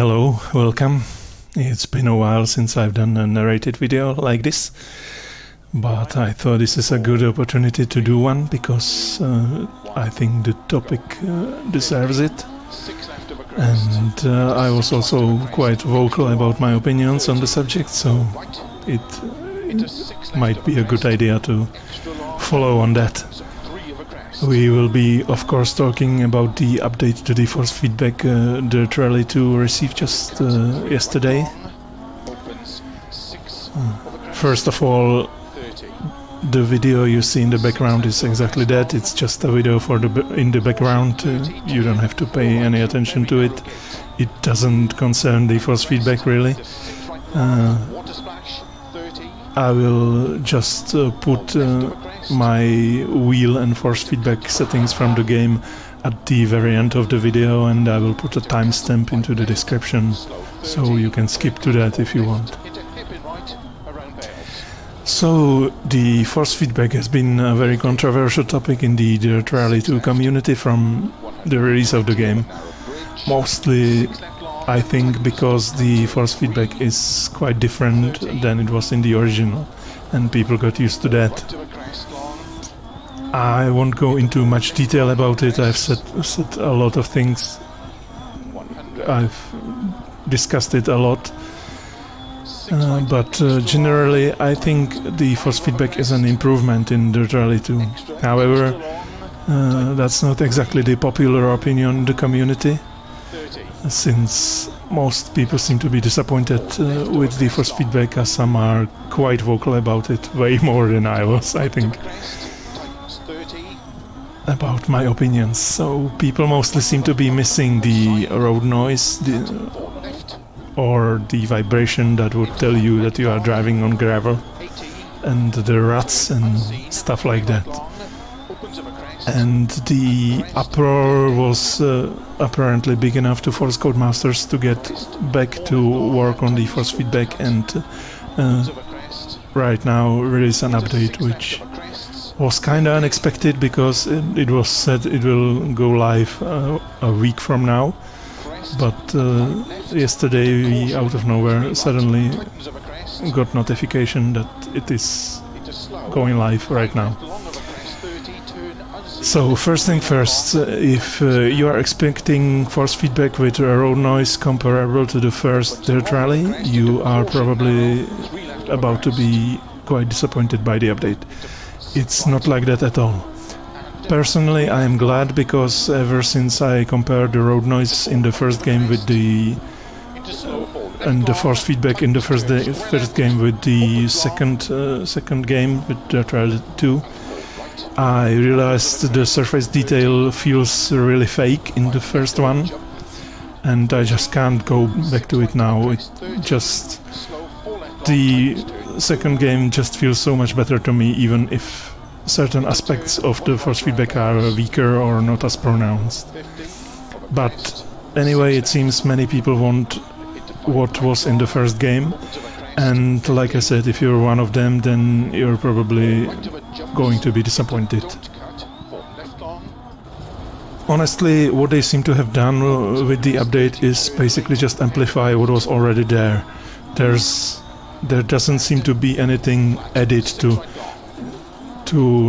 Hello, welcome. It's been a while since I've done a narrated video like this, but I thought this is a good opportunity to do one because I think the topic deserves it. And I was also quite vocal about my opinions on the subject, so it might be a good idea to follow on that. We will be, of course, talking about the update to the force feedback Dirt Rally 2 received just yesterday. First of all, the video you see in the background is exactly that. It's just a video for in the background. You don't have to pay any attention to it. It doesn't concern the force feedback really. I will just put my wheel and force feedback settings from the game at the very end of the video, and I will put a timestamp into the description so you can skip to that if you want. So the force feedback has been a very controversial topic in the Dirt Rally 2 community from the release of the game. Mostly, I think, because the force feedback is quite different than it was in the original, and people got used to that. I won't go into much detail about it. I've said a lot of things. I've discussed it a lot. But generally, I think the force feedback is an improvement in Dirt Rally 2. However, that's not exactly the popular opinion in the community, since most people seem to be disappointed with the force feedback, as some are quite vocal about it, way more than I was, I think, about my opinions. So people mostly seem to be missing the road noise, or the vibration that would tell you that you are driving on gravel, and the ruts and stuff like that. And the uproar was apparently big enough to force Codemasters to get back to work on the force feedback and right now release an update, which was kinda unexpected because it was said it will go live a week from now. But yesterday we, out of nowhere, suddenly got notification that it is going live right now. So first thing first, if you are expecting force feedback with road noise comparable to the first Dirt Rally, you are probably about to be quite disappointed by the update. It's not like that at all. Personally, I am glad, because ever since I compared the road noise in the first game with the force feedback in the first game with the second game with Dirt Rally 2, I realized the surface detail feels really fake in the first one, and I just can't go back to it now. The second game just feels so much better to me, even if certain aspects of the force feedback are weaker or not as pronounced. But anyway, it seems many people want what was in the first game, and like I said, if you're one of them, then you're probably going to be disappointed. Honestly, what they seem to have done with the update is basically just amplify what was already there. There doesn't seem to be anything added to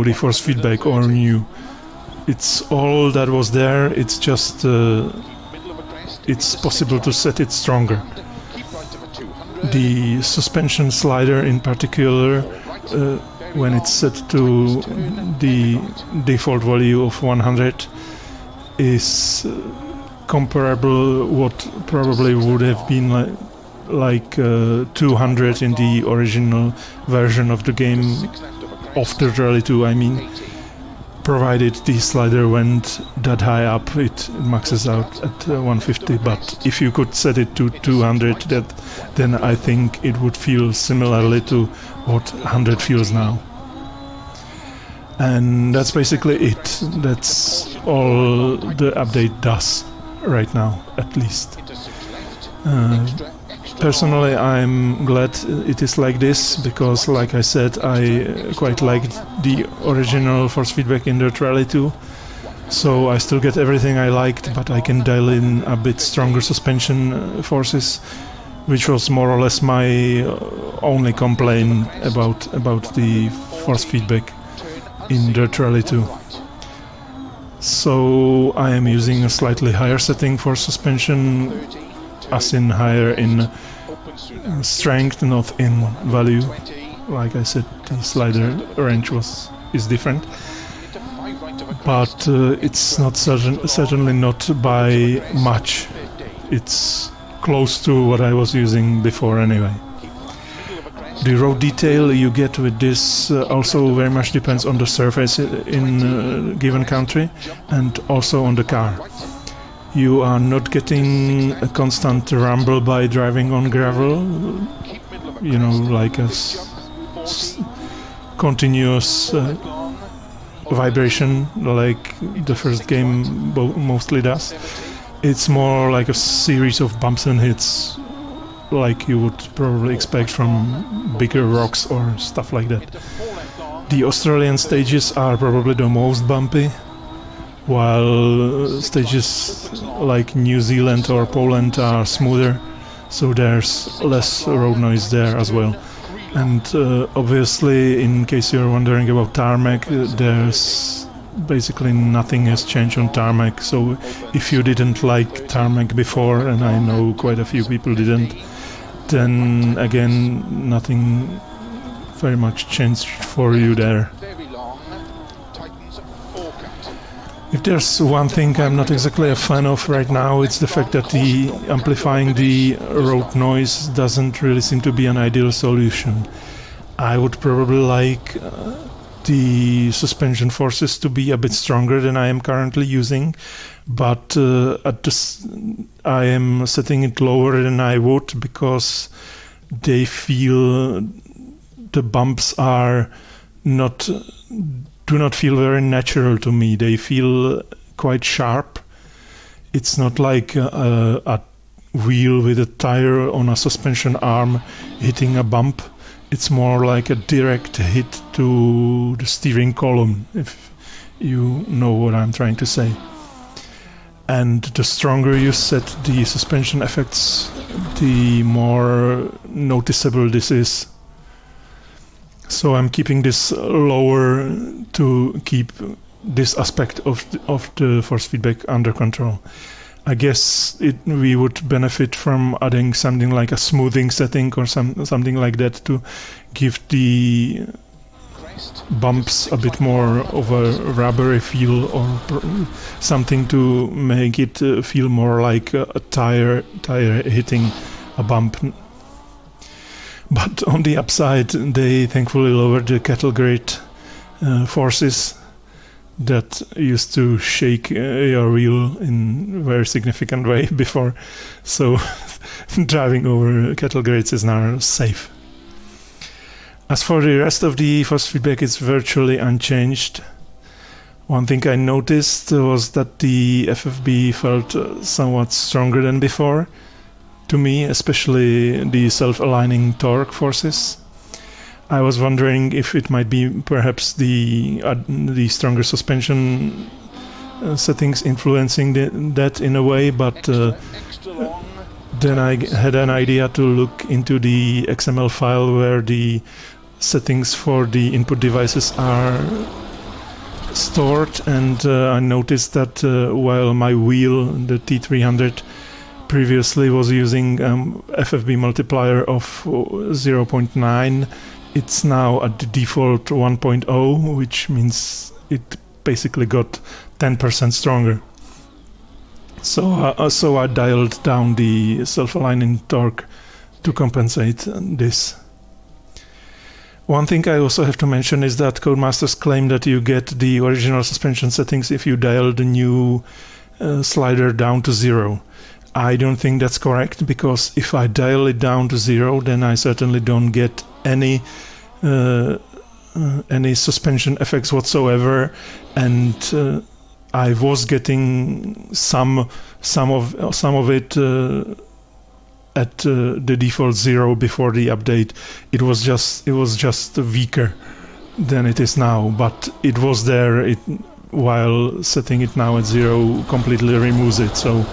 the force feedback or new. It's all that was there. It's just it's possible to set it stronger. The suspension slider in particular, when it's set to the default value of 100, is comparable what probably would have been like 200 in the original version of the game, of Dirt Rally 2, I mean. Provided the slider went that high up, it maxes out at 150, but if you could set it to 200, then I think it would feel similarly to what 100 feels now. And that's basically it. That's all the update does right now, at least. Personally, I'm glad it is like this, because, like I said, I quite liked the original force feedback in Dirt Rally 2. So I still get everything I liked, but I can dial in a bit stronger suspension forces, which was more or less my only complaint about the force feedback in Dirt Rally 2. So I am using a slightly higher setting for suspension, as in higher in strength, not in value. Like I said, the slider range is different, but it's not certainly not by much. It's close to what I was using before anyway. The road detail you get with this also very much depends on the surface in a given country and also on the car. You are not getting a constant rumble by driving on gravel, you know, like a continuous vibration like the first game mostly does. It's more like a series of bumps and hits, like you would probably expect from bigger rocks or stuff like that. The Australian stages are probably the most bumpy, while stages like New Zealand or Poland are smoother, so there's less road noise there as well. And obviously, in case you're wondering about tarmac, there's basically nothing has changed on tarmac, so if you didn't like tarmac before, and I know quite a few people didn't, then again nothing very much changed for you there. If there's one thing I'm not exactly a fan of right now, it's the fact that the amplifying the road noise doesn't really seem to be an ideal solution. I would probably like the suspension forces to be a bit stronger than I am currently using, but I am setting it lower than I would because they feel the bumps are do not feel very natural to me. They feel quite sharp. It's not like a wheel with a tire on a suspension arm hitting a bump. It's more like a direct hit to the steering column, if you know what I'm trying to say. And the stronger you set the suspension effects, the more noticeable this is. So I'm keeping this lower to keep this aspect of the force feedback under control. I guess we would benefit from adding something like a smoothing setting or something like that to give the bumps a bit more of a rubbery feel, or something to make it feel more like a tire hitting a bump. But on the upside, they thankfully lowered the cattle grate forces that used to shake your wheel in a very significant way before, so driving over cattle grates is now safe. As for the rest of the force feedback, it's virtually unchanged. One thing I noticed was that the FFB felt somewhat stronger than before, to me, especially the self-aligning torque forces. I was wondering if it might be perhaps the stronger suspension settings influencing that in a way, but then I had an idea to look into the XML file where the settings for the input devices are stored, and I noticed that while my wheel, the T300, previously was using FFB multiplier of 0.9, it's now at the default 1.0, which means it basically got 10% stronger. So I dialed down the self-aligning torque to compensate this. One thing I also have to mention is that Codemasters claim that you get the original suspension settings if you dial the new slider down to 0. I don't think that's correct, because if I dial it down to 0, then I certainly don't get any suspension effects whatsoever, and I was getting some of it at the default 0 before the update. It was just weaker than it is now, but it was there. while setting it now at 0 completely removes it, so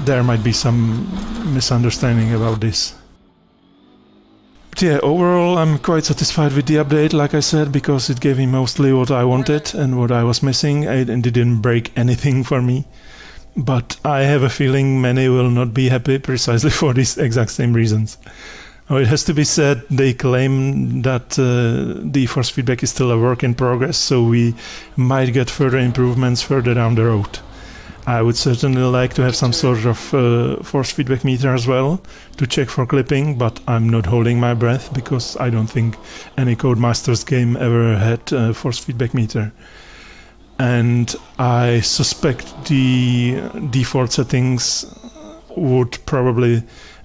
there might be some misunderstanding about this. But yeah, overall I'm quite satisfied with the update, like I said, because it gave me mostly what I wanted and what I was missing, and it didn't break anything for me. But I have a feeling many will not be happy precisely for these exact same reasons. Oh, it has to be said, they claim that the force feedback is still a work in progress, so we might get further improvements further down the road. I would certainly like to have some sort of force feedback meter as well to check for clipping, but I'm not holding my breath because I don't think any Codemasters game ever had a force feedback meter. And I suspect the default settings would probably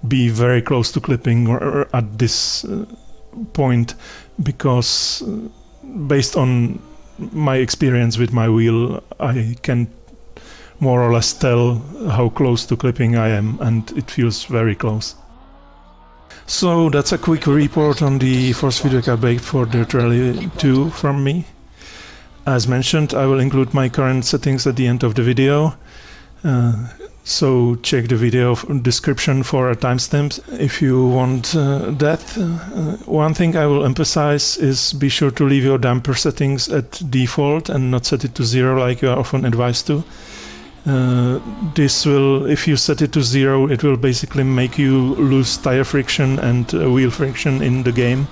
be very close to clipping or at this point, because based on my experience with my wheel, I can more or less tell how close to clipping I am, and it feels very close. So that's a quick report on the force feedback update for Dirt Rally 2 from me. As mentioned, I will include my current settings at the end of the video, so check the video description for a timestamp if you want that. One thing I will emphasize is be sure to leave your damper settings at default and not set it to 0 like you are often advised to. This will, if you set it to 0, it will basically make you lose tire friction and wheel friction in the game,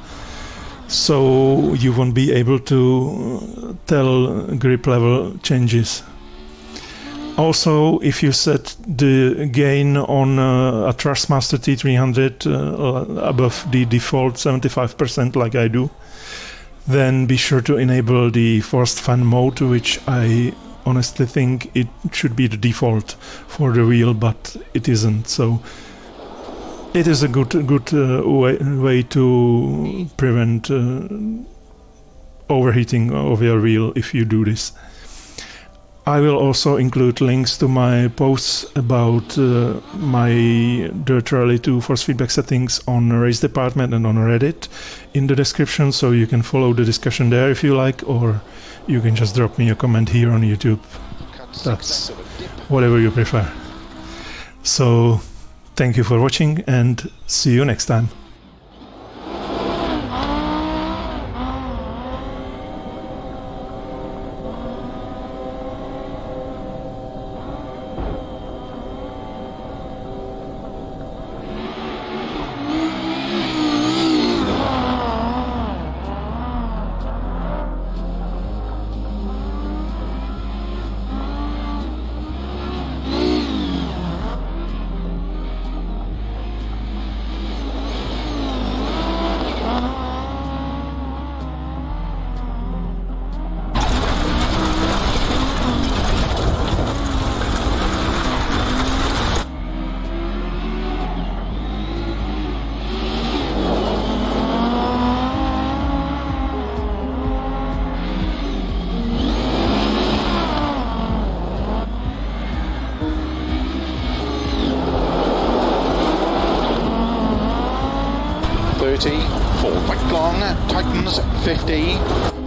so you won't be able to tell grip level changes. Also, if you set the gain on a Thrustmaster T300 above the default 75% like I do, then be sure to enable the forced fan mode, which I honestly think it should be the default for the wheel, but it isn't. So it is a good way to prevent overheating of your wheel if you do this. I will also include links to my posts about my Dirt Rally 2 force feedback settings on Race Department and on Reddit in the description, so you can follow the discussion there if you like, or you can just drop me a comment here on YouTube. That's whatever you prefer. So thank you for watching and see you next time. Forward back long, tightens 50.